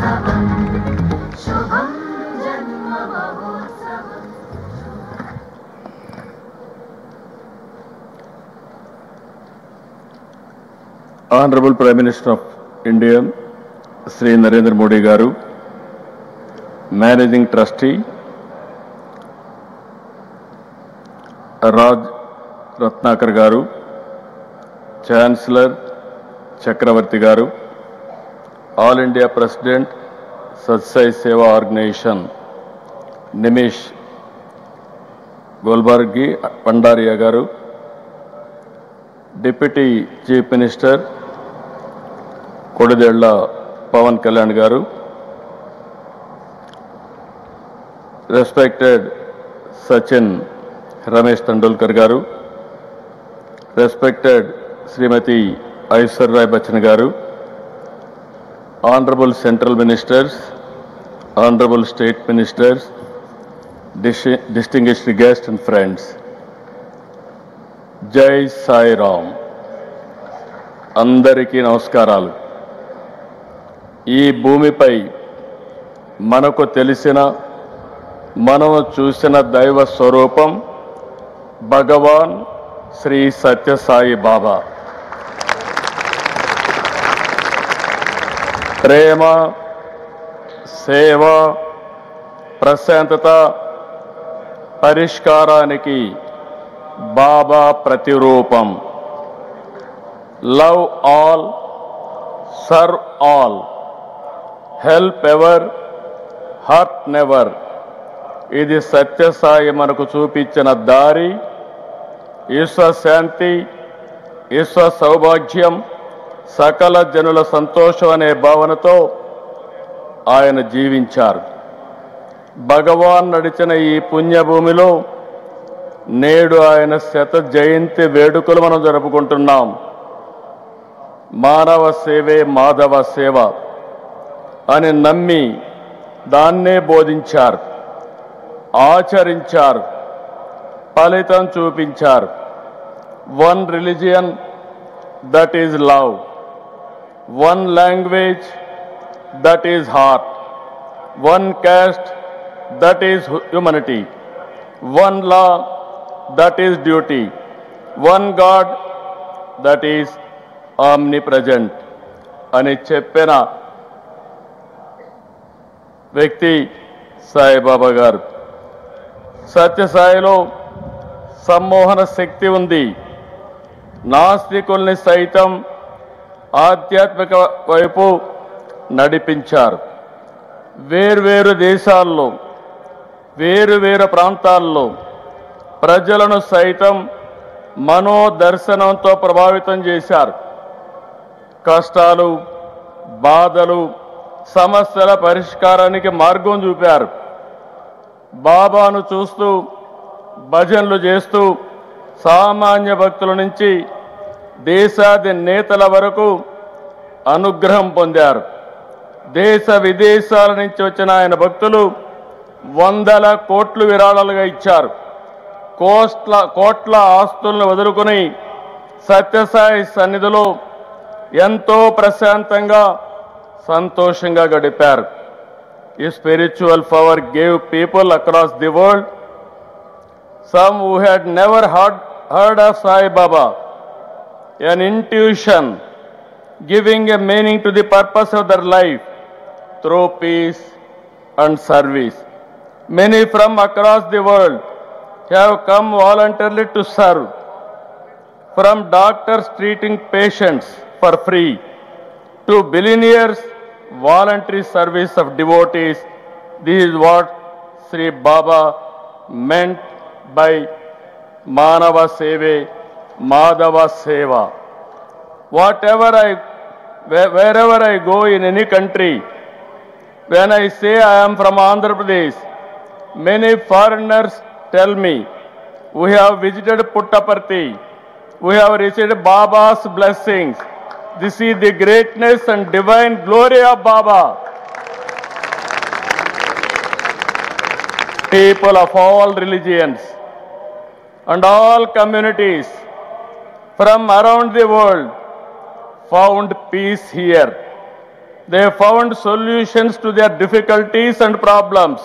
Honorable Prime Minister of India, Sri Narendra Modi Garu, Managing Trustee, Raj Ratnakar Garu, Chancellor Chakravarti Garu, All India President, Satsai Seva Organization, Nimish Golbargi Pandaria Garu, Deputy Chief Minister, Kodidella Pawan Kalyan Garu, respected Sachin Ramesh Tendulkar Garu, respected Srimati Aishwarya Rai Bachchan Garu, Honorable Central Ministers, Honorable State Ministers, distinguished guests and friends, Jai Sai Ram. అందరికీ నమస్కారాలు. ఈ భూమిపై మనకు తెలిసిన మనం చూసిన దైవ స్వరూపం భగవాన్ శ్రీ సత్యసాయి బాబా. ప్రేమ, సేవ, ప్రశాంతత, పరిష్కారానికి బాబా ప్రతిరూపం. Love all, serve all, help ever, hurt never. ఇది సత్యసాయి మనకు చూపించిన దారి. ఈశ్వర శాంతి, ఈశ్వర సౌభాగ్యం, సకల జనుల సంతోషం అనే భావనతో ఆయన జీవించారు. భగవాన్ నడిచిన ఈ పుణ్యభూమిలో నేడు ఆయన శత జయంతి వేడుకలు మనం జరుపుకుంటున్నాం. మానవ సేవే మాధవ సేవ అని నమ్మి దాన్నే బోధించారు, ఆచరించారు, ఫలితం చూపించారు. One religion, that is love. One language, that is heart. One caste, that is humanity. One law, that is duty. One God, that is omnipresent అని చెప్పిన వ్యక్తి సాయిబాబా గారు. సత్యసాయిలో సమ్మోహన శక్తి ఉంది. నాస్తికుల్ని సైతం ఆధ్యాత్మిక వైపు నడిపించారు. వేర్వేరు దేశాల్లో, వేరువేరు ప్రాంతాల్లో ప్రజలను సైతం మనోదర్శనంతో ప్రభావితం చేశారు. కష్టాలు, బాధలు, సమస్యల పరిష్కారానికి మార్గం చూపారు. బాబాను చూస్తూ, భజనలు చేస్తూ సామాన్య భక్తుల నుంచి దేశాధినేతల వరకు అనుగ్రహం పొందారు. దేశ విదేశాల నుంచి వచ్చిన ఆయన భక్తులు వందల కోట్లు విరాళాలుగా ఇచ్చారు. కోట్ల ఆస్తులను వదులుకొని సత్యసాయి సన్నిధిలో ఎంతో ప్రశాంతంగా, సంతోషంగా గడిపారు. ఈ spiritual power gave people across the world, some who had never heard of Sai Baba, an intuition giving a meaning to the purpose of their life through peace and service. Many from across the world have come voluntarily to serve, from doctors treating patients for free to billionaires voluntary service of devotees. This is what Sri Baba meant by Manava Seve, Madhava Seva. Wherever I go in any country, when I say I am from Andhra Pradesh, many foreigners tell me, we have visited Puttaparthi, we have received Baba's blessings. This is the greatness and divine glory of Baba. People of all religions and all communities from around the world found peace here. They found solutions to their difficulties and problems.